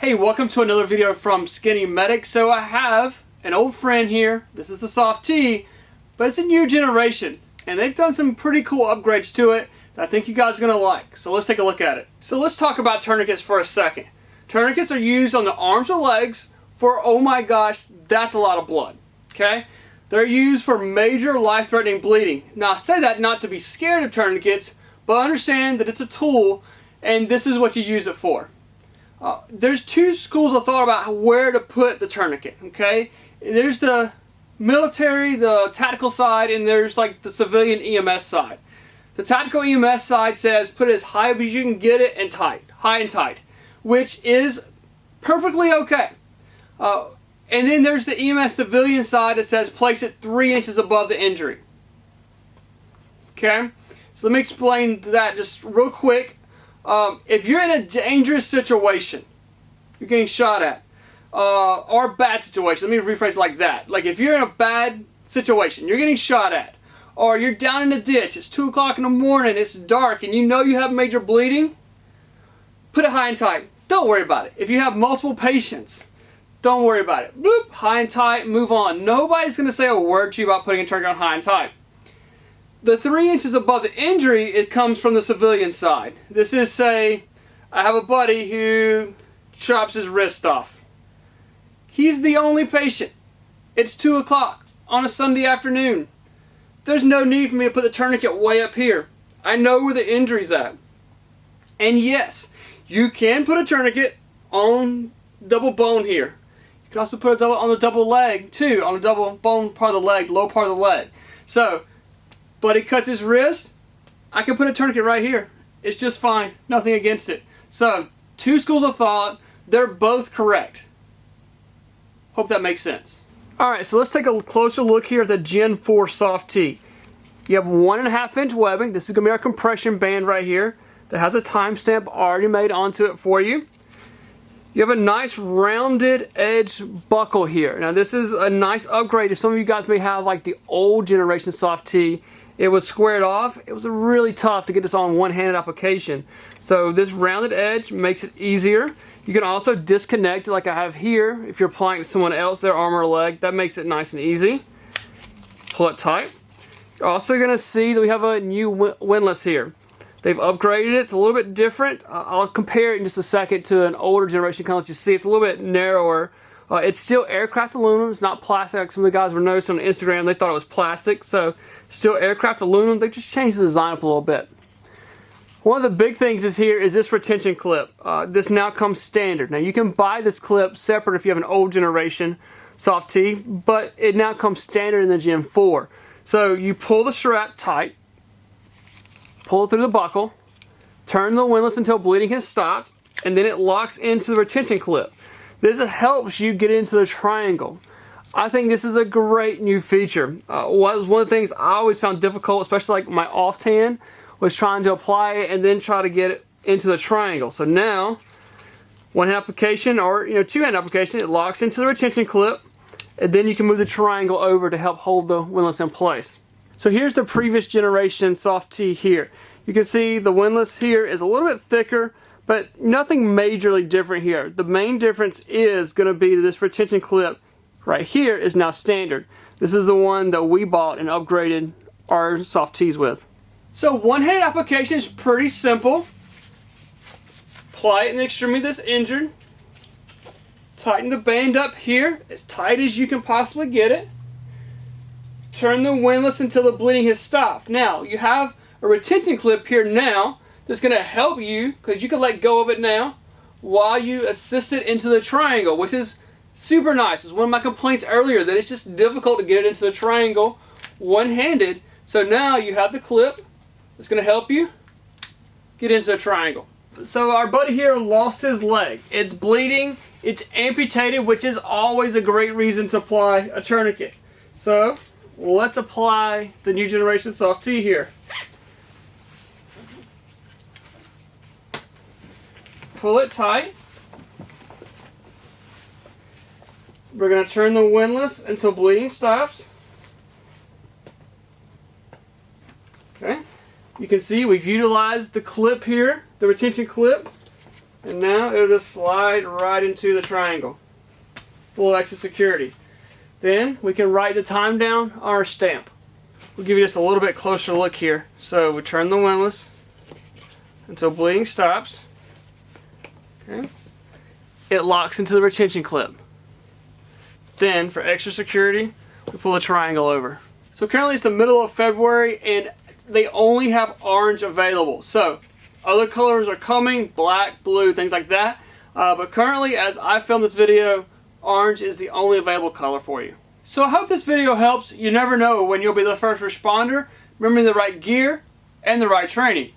Hey, welcome to another video from Skinny Medic. So I have an old friend here. This is the SOF-T, but it's a new generation, and they've done some pretty cool upgrades to it that I think you guys are going to like. So let's take a look at it. So let's talk about tourniquets for a second. Tourniquets are used on the arms or legs for, oh my gosh, that's a lot of blood. Okay? They're used for major life-threatening bleeding. Now I say that not to be scared of tourniquets, but understand that it's a tool and this is what you use it for. There's two schools of thought about where to put the tourniquet, okay? There's the military, the tactical side, and there's like the civilian EMS side. The tactical EMS side says put it as high as you can get it and tight, high and tight, which is perfectly okay. And then there's the EMS civilian side that says place it 3 inches above the injury. Okay? So let me explain that just real quick. If you're in a dangerous situation, you're getting shot at, or a bad situation, let me rephrase it like that. Like if you're in a bad situation, you're getting shot at, or you're down in a ditch, it's 2 o'clock in the morning, it's dark, and you know you have major bleeding, put it high and tight. Don't worry about it. If you have multiple patients, don't worry about it. Bloop, high and tight, move on. Nobody's going to say a word to you about putting a tourniquet on high and tight. The 3 inches above the injury, it comes from the civilian side. This is, say, I have a buddy who chops his wrist off. He's the only patient. It's 2 o'clock on a Sunday afternoon. There's no need for me to put the tourniquet way up here. I know where the injury's at. And yes, you can put a tourniquet on double bone here. You can also put it on the double leg too, on the double bone part of the leg, low part of the leg. So, buddy cuts his wrist, I can put a tourniquet right here. It's just fine. Nothing against it. So, two schools of thought. They're both correct. Hope that makes sense. Alright, so let's take a closer look here at the Gen 4 SOF-T. You have 1.5 inch webbing. This is going to be our compression band right here that has a timestamp already made onto it for you. You have a nice rounded edge buckle here. Now this is a nice upgrade. If some of you guys may have like the old generation SOF-T, it was squared off. It was really tough to get this on one-handed application. So this rounded edge makes it easier. You can also disconnect like I have here if you're applying it to someone else, their arm or leg. That makes it nice and easy. Pull it tight. You're also going to see that we have a new windlass here. They've upgraded it. It's a little bit different. I'll compare it in just a second to an older generation. Kind of let you see it's a little bit narrower. It's still aircraft aluminum. It's not plastic like some of the guys were noticing on Instagram. They thought it was plastic. So still aircraft aluminum. They just changed the design up a little bit. One of the big things is here is this retention clip. This now comes standard. Now you can buy this clip separate if you have an old generation SOF-T, but it now comes standard in the Gen 4. So you pull the strap tight, pull it through the buckle, turn the windlass until bleeding has stopped, and then it locks into the retention clip. This helps you get into the triangle. I think this is a great new feature. One of the things I always found difficult, especially like my off hand, was trying to apply it and then try to get it into the triangle. So now, one-hand application or two-hand application, it locks into the retention clip, and then you can move the triangle over to help hold the windlass in place. So here's the previous generation SOF-T here. You can see the windlass here is a little bit thicker, but nothing majorly different here. The main difference is going to be this retention clip right here is now standard. This is the one that we bought and upgraded our SOF-Ts with. So one-hand application is pretty simple. Apply it in the extremity that's injured. Tighten the band up here as tight as you can possibly get it. Turn the windlass until the bleeding has stopped. Now, you have a retention clip here now that's going to help you because you can let go of it now while you assist it into the triangle, which is super nice. It's one of my complaints earlier that it's just difficult to get it into the triangle one-handed. So now you have the clip that's going to help you get into the triangle. So our buddy here lost his leg. It's bleeding. It's amputated, which is always a great reason to apply a tourniquet. So let's apply the new generation SOF-T here. Pull it tight. We're going to turn the windlass until bleeding stops. Okay. You can see we've utilized the clip here, the retention clip, And now it'll just slide right into the triangle. Full extra security. Then we can write the time down on our stamp. We'll give you just a little bit closer look here. So we turn the windlass until bleeding stops. Okay. It locks into the retention clip. Then for extra security, we pull the triangle over. So currently it's the middle of February and they only have orange available. So other colors are coming, black, blue, things like that. But currently, as I film this video, orange is the only available color for you. So I hope this video helps. You never know when you'll be the first responder. Remembering the right gear and the right training.